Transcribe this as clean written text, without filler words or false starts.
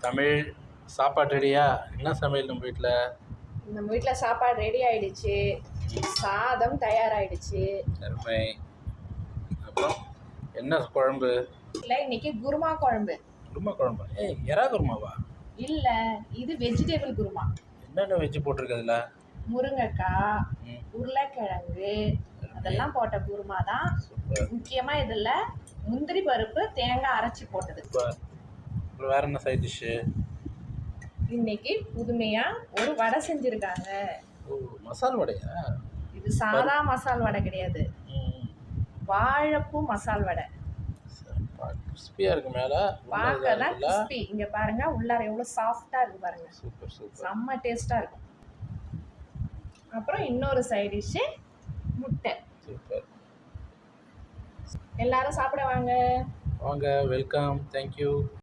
தமிழ் சாப்பாடு ரெடியா? என்ன சமையல் நம்ம வீட்டில்? நம்ம வீட்டில் சாப்பாடு ரெடி ஆயிடுச்சு. சாதம் தயாராகிடுச்சு. அருமை. அப்புறம் என்ன குழம்பு? இல்லை, இன்னைக்கு குருமா குழம்பு. குருமா குழம்பா? எறா குருமாவா? இல்லை, இது வெஜிடபிள் குருமா. என்னென்ன வெஜ்ஜு போட்டிருக்கிறதுல? முருங்கைக்காய், உருளைக்கிழங்கு அதெல்லாம் போட்ட குருமா தான். முக்கியமாக இதில் முந்திரி பருப்பு தேங்காய் அரைச்சி போட்டது. அப்புறம் வேற என்ன சைட் டிஷ்ஷு? இன்னைக்கு புதுமையா ஒரு வடை செஞ்சிருக்காங்க. ஓ, மசால் வடையா? இது சாதா மசால் வடை கிடையாது, வாழைப்பூ மசால் வடை. கிறிஸ்பியா இருக்கு. மேல பார்க்க தான் கிறிஸ்பி. இங்க பாருங்க, உள்ளார எவ்வளவு சாஃப்டா இருக்கு பாருங்க. சூப்பர் சூப்பர், செம்ம டேஸ்டா இருக்கும். அப்புறம் இன்னொரு சைட் டிஷ் முட்டை. சூப்பர். எல்லாரும் சாப்பிட வாங்க. வாங்க, வெல்கம், தேங்க்யூ.